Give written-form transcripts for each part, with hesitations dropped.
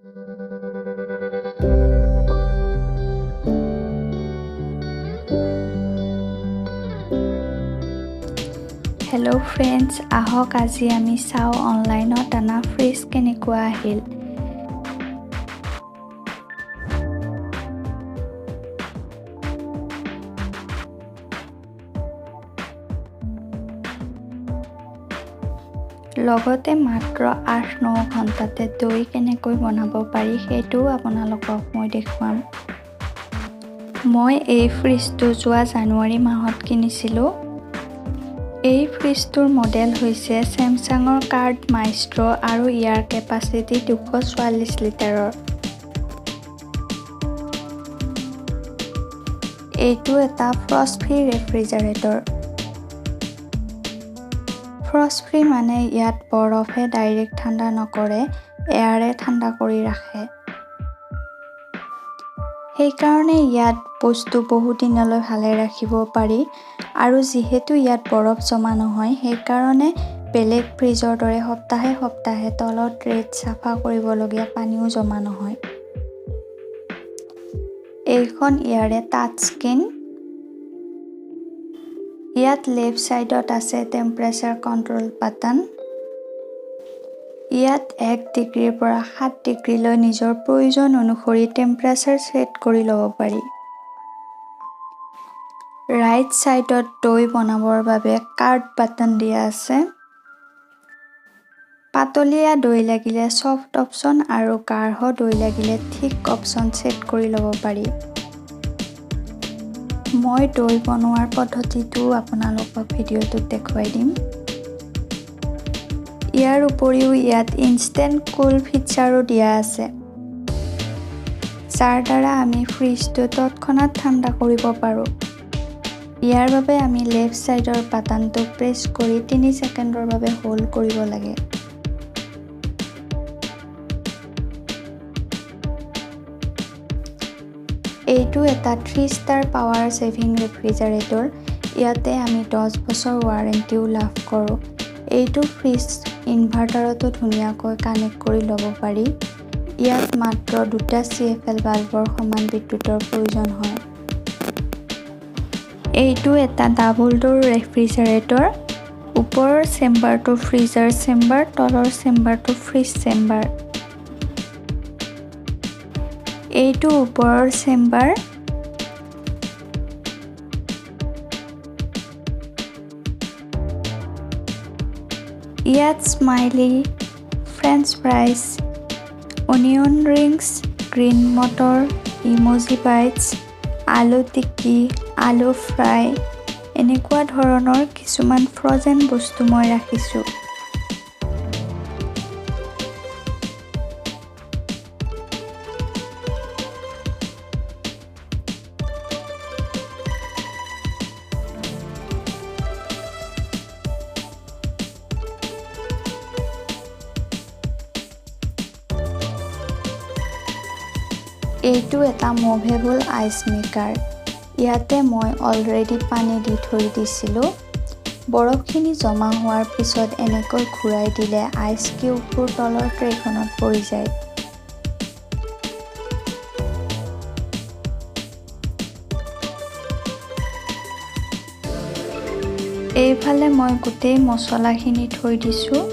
Hello' friends, আহক আজি আমি চাওঁ অনলাইনত আনা ফ্ৰিজ কেনেকুৱা আহিল। লগতে মাত্ৰ ৮-৯ ঘণ্টাতে দৈ কেনেকৈ বনাব পাৰি সেইটোও আপোনালোকক মই দেখুৱাম। মই এই ফ্ৰিজটো যোৱা জানুৱাৰী মাহত কিনিছিলোঁ। এই ফ্ৰিজটোৰ মডেল হৈছে চেমচাঙৰ কাৰ্ড মাইষ্ট্ৰ আৰু ইয়াৰ কেপাচিটি ২৪৪ লিটাৰৰ। এইটো এটা Frost free refrigerator. Frost free মানে ইয়াত বৰফে ডাইৰেক্ট ঠাণ্ডা নকৰে, এয়াৰে ঠাণ্ডা কৰি ৰাখে। সেইকাৰণে ইয়াত বস্তু বহু দিনলৈ ভালে ৰাখিব পাৰি আৰু যিহেতু ইয়াত বৰফ জমা নহয়, সেইকাৰণে বেলেগ ফ্ৰিজৰ দৰে সপ্তাহে সপ্তাহে তলৰ ট্ৰেত চাফা কৰিবলগীয়া পানীও জমা নহয়। এইখন ইয়াৰে টাচ স্ক্ৰীন। ইয়াত লেফ্ট ছাইডত আছে টেম্পাৰেচাৰ কণ্ট্ৰল বাটন। ইয়াত ১ ডিগ্ৰীৰ পৰা ৭ ডিগ্ৰীলৈ নিজৰ প্ৰয়োজন অনুসৰি টেম্পাৰেচাৰ ছেট কৰি ল'ব পাৰি। ৰাইট ছাইডত দৈ বনাবৰ বাবে কাৰ্ড বাটন দিয়া আছে। পাতলীয়া দৈ লাগিলে ছফ্ট অপশ্যন আৰু গাঢ় দৈ লাগিলে থিক অপশ্যন ছেট কৰি ল'ব পাৰি। মই দৈ বনোৱাৰ পদ্ধতিটো আপোনালোকক ভিডিঅ'টোত দেখুৱাই দিম। ইয়াৰ উপৰিও ইয়াত ইনষ্টেণ্ট কুল ফিচাৰো দিয়া আছে, যাৰ দ্বাৰা আমি ফ্ৰিজটো তৎক্ষণাত ঠাণ্ডা কৰিব পাৰোঁ। ইয়াৰ বাবে আমি লেফ্ট ছাইডৰ বাটনটো প্ৰেছ কৰি ৩ ছেকেণ্ডৰ বাবে হোল্ড কৰিব লাগে। এইটো এটা 3 ষ্টাৰ পাৱাৰ ছেভিং ৰেফ্ৰিজাৰেটৰ। ইয়াতে আমি 10 বছৰ ৱাৰেণ্টিও লাভ কৰোঁ। এইটো ফ্ৰিজ ইনভাৰ্টাৰতো ধুনীয়াকৈ কানেক্ট কৰি ল'ব পাৰি। ইয়াত মাত্ৰ 2টা CFL বাল্বৰ সমান বিদ্যুতৰ প্ৰয়োজন হয়। এইটো এটা ডাবল ড'ৰ ৰেফ্ৰিজাৰেটৰ। ওপৰৰ চেম্বাৰটো ফ্ৰিজাৰ চেম্বাৰ, তলৰ চেম্বাৰটো ফ্ৰিজ চেম্বাৰ। এইটো ওপৰৰ চেম্বাৰ। ইয়াত smiley, French fries, onion rings, green motor, emoji bites, আলু টিক্কি, আলু ফ্ৰাই এনেকুৱা ধৰণৰ কিছুমান ফ্ৰ'জেন বস্তু মই ৰাখিছোঁ। এইটো এটা মুভেবল আইচ মেকাৰ। ইয়াতে মই অলৰেডি পানী দি থৈ দিছিলোঁ। বৰফখিনি জমা হোৱাৰ পিছত এনেকৈ ঘূৰাই দিলে আইচ কিউববোৰ তলৰ ট্ৰেখনত পৰি যায়। এইফালে মই গোটেই মছলাখিনি থৈ দিছোঁ।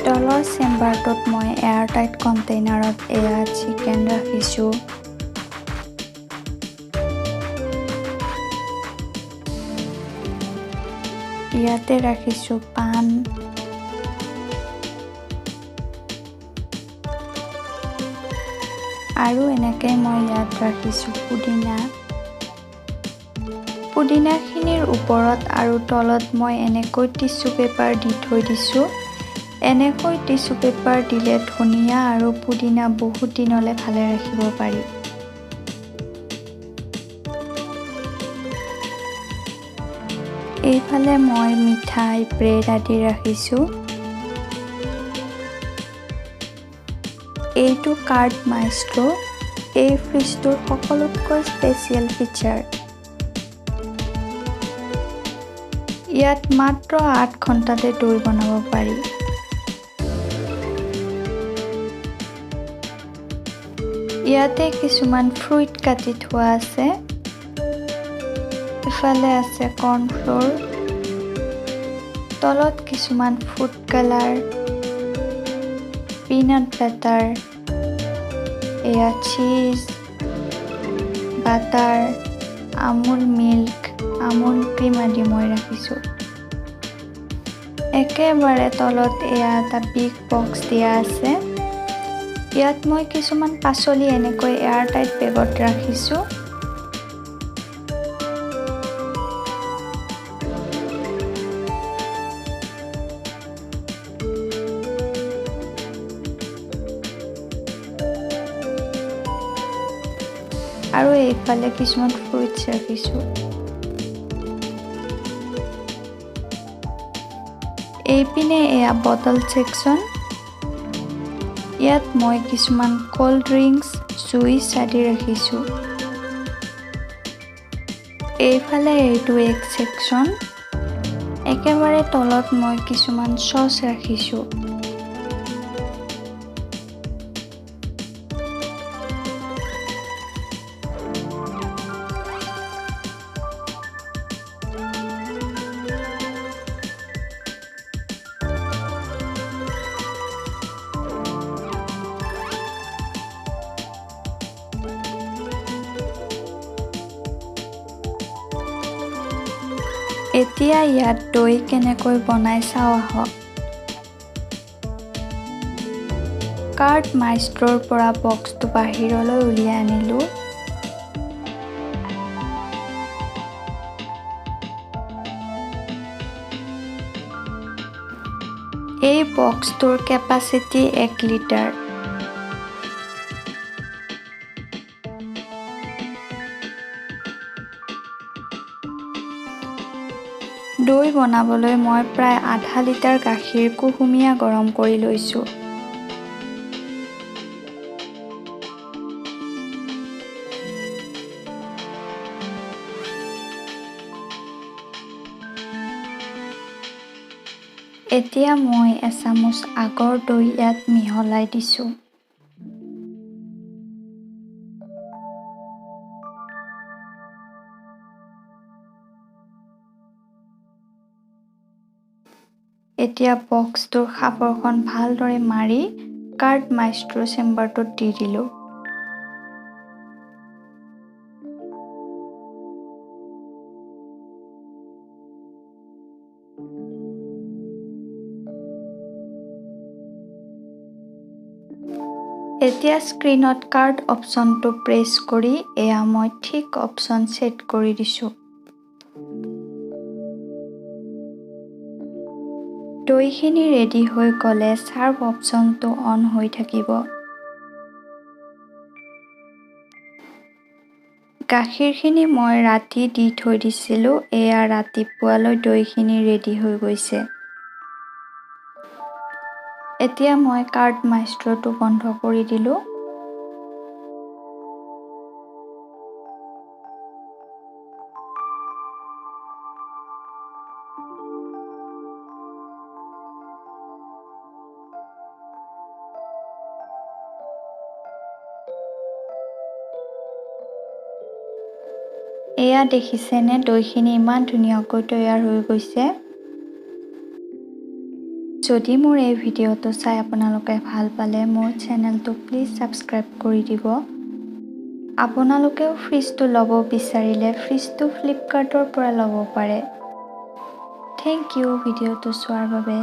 তলৰ চেম্বাৰটোত মই এয়াৰটাইট কণ্টেইনাৰত এয়া চিকেন ৰাখিছোঁ। ইয়াতে ৰাখিছোঁ পান, আৰু এনেকৈ মই ইয়াত ৰাখিছোঁ পুদিনা। পুদিনাখিনিৰ ওপৰত আৰু তলত মই এনেকৈ টিশ্যু পেপাৰ দি থৈ দিছোঁ। এনেকৈ টিশ্যু পেপাৰ দিলে ধনিয়া আৰু পুদিনা বহুত দিনলৈ ভালে ৰাখিব পাৰি। এইফালে মই মিঠাই, ব্ৰেড আদি ৰাখিছোঁ। এইটো কাৰ্ড মাইষ্ট্ৰো, এই ফ্ৰিজটোৰ সকলোতকৈ স্পেচিয়েল ফিচাৰ। ইয়াত মাত্ৰ 8 ঘণ্টাতে দৈ বনাব পাৰি। ইয়াতে কিছুমান ফ্ৰুইট কাটি থোৱা আছে। ইফালে আছে কৰ্ণফ্ল'ৰ, তলত কিছুমান ফুড কালাৰ, পিনাট বাটাৰ, এয়া cheese, butter, Amul milk, Amul cream আদি মই ৰাখিছোঁ। একেবাৰে তলত এয়া এটা বিগ বক্স দিয়া আছে। ইয়াত মই কিছুমান পাচলি এনেকৈ এয়াৰটাইট বেগত ৰাখিছোঁ। আৰু এইফালে কিছুমান ফ্ৰুইটছ ৰাখিছোঁ। এইপিনে এয়া বটল ছেকশ্যন। ইয়াত মই কিছুমান ক'ল্ড ড্ৰিংকছ, জুইচ আদি ৰাখিছোঁ। এইফালে এইটো এক ছেকশ্যন। একেবাৰে তলত মই কিছুমান চচ ৰাখিছোঁ। এতিয়া ইয়াত দৈ কেনেকৈ বনাই চাওঁ আহক। কাৰ্ড মাইষ্ট্ৰোৰ পৰা বক্সটো বাহিৰলৈ উলিয়াই আনিলোঁ। এই বক্সটোৰ কেপাচিটি 1 লিটাৰ। দৈ বনাবলৈ মই প্ৰায় আধা লিটাৰ গাখীৰ কুহুমীয়া গৰম কৰি লৈছোঁ। এতিয়া মই এচামুচ আগৰ দৈ ইয়াত মিহলাই দিছোঁ। এতিয়া বক্সটোৰ সাফৰখন ভালদৰে মাৰি কাৰ্ড মাইষ্ট্ৰো চেম্বাৰটোত দি দিলোঁ। এতিয়া স্ক্ৰীনত কাৰ্ড অপশ্যনটো প্ৰেছ কৰি এয়া মই ঠিক অপশ্যন ছেট কৰি দিছোঁ। দৈখিনি ৰেডি হৈ গ'লে চাৰ্ভ অপশ্যনটো অন হৈ থাকিব। গাখীৰখিনি মই ৰাতি দি থৈ দিছিলোঁ, এয়া ৰাতিপুৱালৈ দৈখিনি ৰেডি হৈ গৈছে। এতিয়া মই কাৰ্ড মাইষ্ট্ৰোটো বন্ধ কৰি দিলোঁ। এয়া দেখিছেনে দৈখিনি ইমান ধুনীয়াকৈ তৈয়াৰ হৈ গৈছে। যদি মোৰ এই ভিডিঅ'টো চাই আপোনালোকে ভাল পালে মোৰ চেনেলটো প্লিজ ছাবস্ক্ৰাইব কৰি দিব। আপোনালোকেও ফ্ৰিজটো ল'ব বিচাৰিলে ফ্ৰিজটো ফ্লিপকাৰ্টৰ পৰা ল'ব পাৰে। থেংক ইউ ভিডিঅ'টো চোৱাৰ বাবে।